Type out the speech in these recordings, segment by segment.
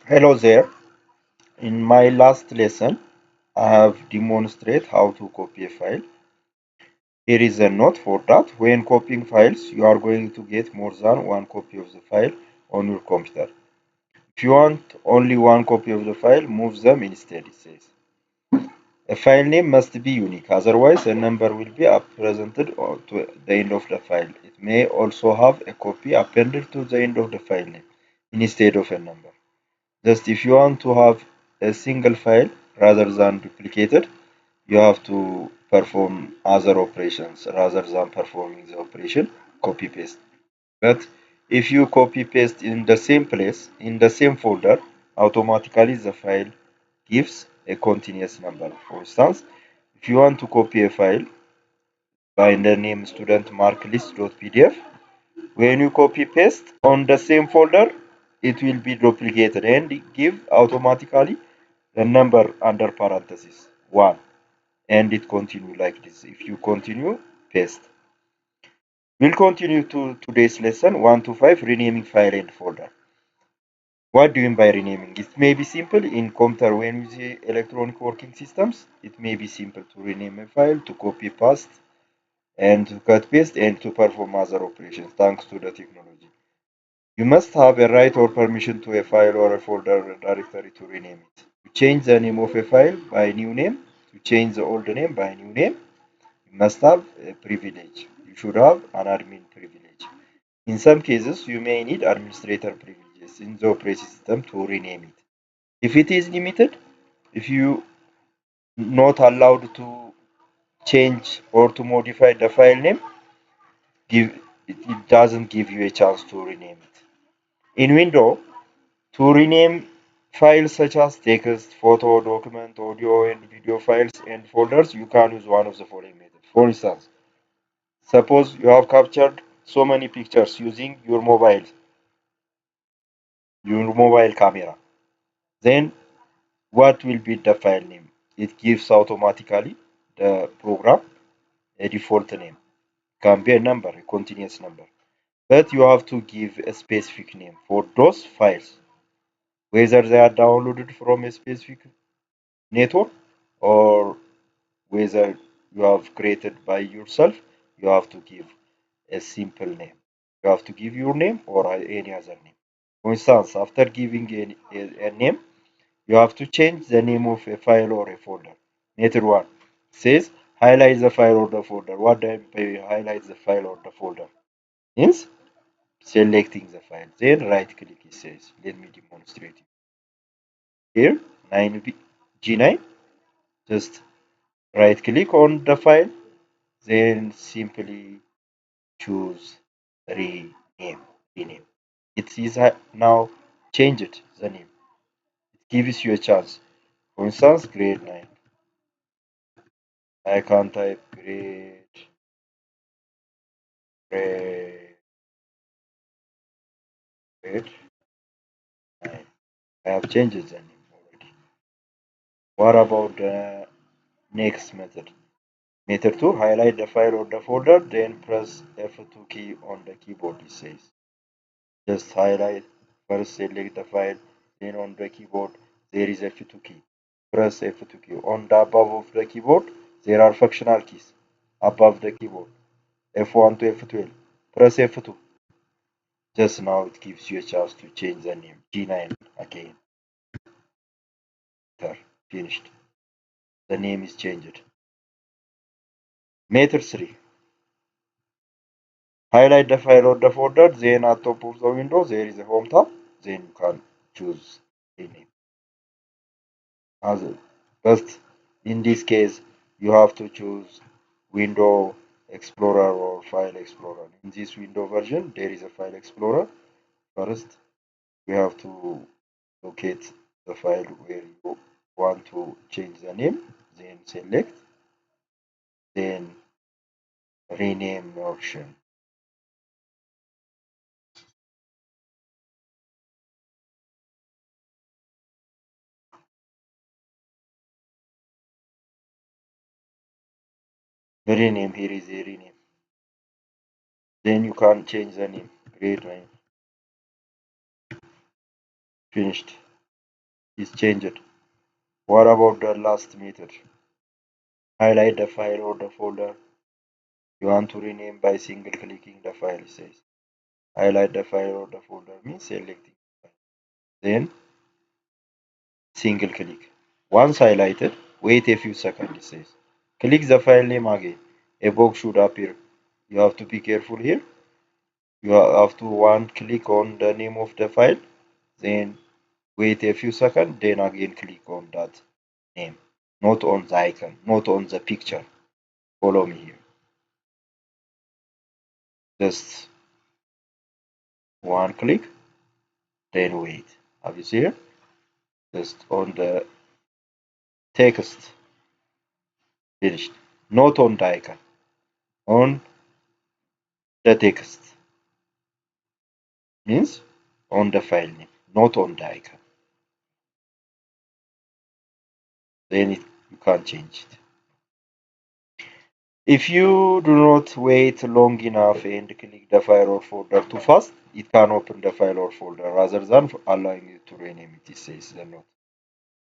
Hello there. In my last lesson, I have demonstrated how to copy a file. Here is a note for that. When copying files, you are going to get more than one copy of the file on your computer. If you want only one copy of the file, move them instead, it says. A file name must be unique, otherwise a number will be presented to the end of the file. It may also have a copy appended to the end of the file name instead of a number. Just if you want to have a single file rather than duplicated, you have to perform other operations rather than performing the operation copy paste. But if you copy paste in the same place, in the same folder, automatically the file gives a continuous number. For instance, if you want to copy a file by the name studentmarklist.pdf, when you copy paste on the same folder, it will be duplicated and give automatically the number under parenthesis 1, and it continue like this. If you continue paste, we'll continue to today's lesson 1 to 5, renaming file and folder. What do you mean by renaming? It may be simple in computer. When you use electronic working systems, it may be simple to rename a file, to copy paste, and to cut paste, and to perform other operations thanks to the technology. You must have a right or permission to a file or a folder or directory to rename it. To change the name of a file by new name, to change the old name by new name, you must have a privilege. You should have an admin privilege. In some cases, you may need administrator privileges in the operating system to rename it. If it is limited, if you not allowed to change or to modify the file name, it doesn't give you a chance to rename it. In Windows, to rename files such as text, photo, document, audio, and video files and folders, you can use one of the following methods. For instance, suppose you have captured so many pictures using your mobile camera. Then what will be the file name? It gives automatically the program a default name. Can be a number, a continuous number. But you have to give a specific name for those files, whether they are downloaded from a specific network or whether you have created by yourself. You have to give a simple name. You have to give your name or any other name. For instance, after giving a name, you have to change the name of a file or a folder. Method 1 says highlight the file or the folder. What do I mean by highlight the file or the folder? Means selecting the file. Then right click, it says. Let me demonstrate it. Here, 9B, G9. Just right click on the file. Then simply choose rename. Rename. It is now changed the name. It gives you a chance. For instance, grade 9. I can type grade 9. I have changed the name already. What about the next method? Method 2, highlight the file or the folder, then press F2 key on the keyboard, it says. Just highlight, first select the file, then on the keyboard there is F2 key. Press F2 key. On the above of the keyboard, there are functional keys above the keyboard. F1 to F12. Press F2. Just now it gives you a chance to change the name. G9 again. There. Finished. The name is changed. Method 3. Highlight the file or the folder, then at top of the window there is a home tab. Then you can choose a name. But in this case, you have to choose Window Explorer or File Explorer. In this window version, there is a File Explorer. First, we have to locate the file where you want to change the name, then select, then rename option. The rename, here is a rename. Then you can change the name. Grade 9. Finished. is changed. What about the last method? Highlight the file or the folder you want to rename by single clicking the file, it says. Highlight the file or the folder means selecting the file. Then single click. Once highlighted, wait a few seconds, it says. Click the file name again. A box should appear. You have to be careful here. You have to one click on the name of the file, then wait a few seconds, then again click on that name. Not on the icon, not on the picture. Follow me here. Just one click, then wait. Have you seen it? Just on the text. Finished. Not on the icon. On the text. Means on the file name, not on the icon. Then you can't change it. If you do not wait long enough and click the file or folder too fast, it can open the file or folder rather than allowing you to rename it, it says the note.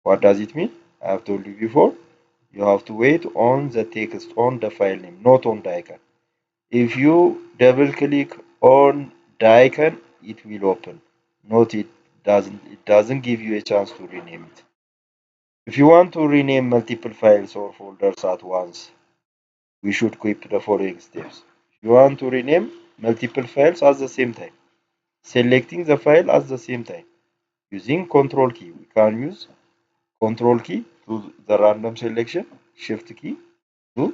What does it mean? I have told you before. You have to wait on the text on the file name, not on the icon. If you double click on the icon, it will open. Note it doesn't give you a chance to rename it. If you want to rename multiple files or folders at once, we should keep the following steps. If you want to rename multiple files at the same time, selecting the file at the same time, using control key. We can use control key to the random selection, shift key to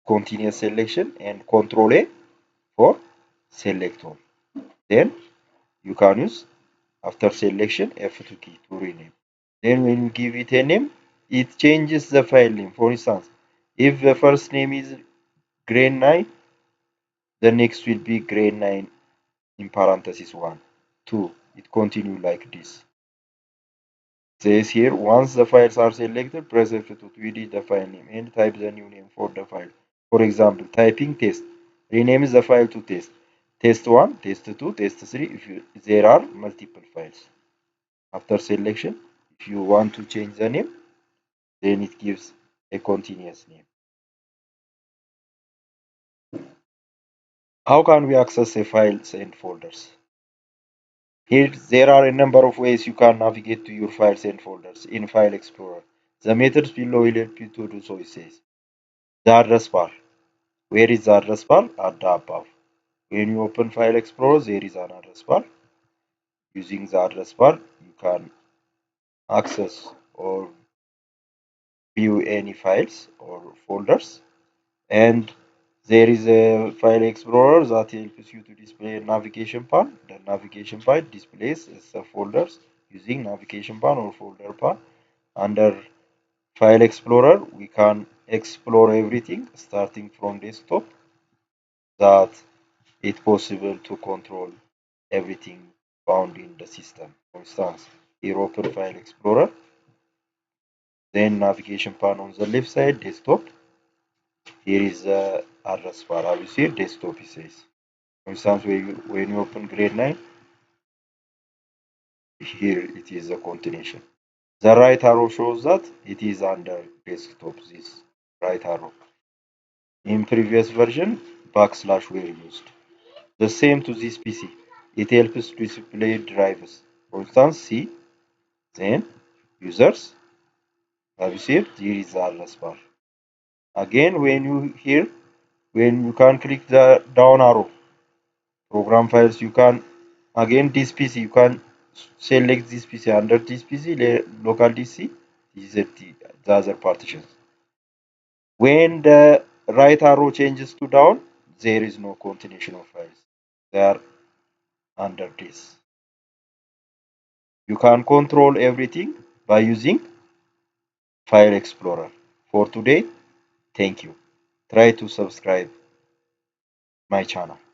continuous selection, and control A for select all. Then you can use after selection F2 key to rename. Then when you give it a name, it changes the file name. For instance, if the first name is grain 9, the next will be grain 9 in parenthesis 1, 2. It continue like this. Says here, once the files are selected, press F2 to edit the file name and type the new name for the file. For example, typing test. Rename the file to test. Test 1, test 2, test 3 if there are multiple files. After selection, if you want to change the name, then it gives a continuous name. How can we access a files and folders? Here, there are a number of ways you can navigate to your files and folders in File Explorer. The methods below will help you to do so, it says. The address bar. Where is the address bar? At the above. When you open File Explorer, there is an address bar. Using the address bar, you can access or view any files or folders. And there is a File Explorer that helps you to display a navigation bar. The navigation bar displays the folders using navigation bar or folder bar. Under File Explorer, we can explore everything starting from desktop that it's possible to control everything found in the system. For instance, here open File Explorer, then navigation bar on the left side, desktop. Here is the address bar. Have you seen desktop? It says. For instance, when you open grade 9, here it is a continuation. The right arrow shows that it is under desktop, this right arrow. In previous version, backslash were used. The same to this PC. It helps to display drivers. For instance, C, then users. Have you seen? Here is the address bar. Again, when you can click the down arrow, program files, you can again this PC, you can select this PC under this PC, local DC, this is the other partitions. When the right arrow changes to down, there is no continuation of files. They are under this. You can control everything by using File Explorer. For today, thank you. Try to subscribe my channel.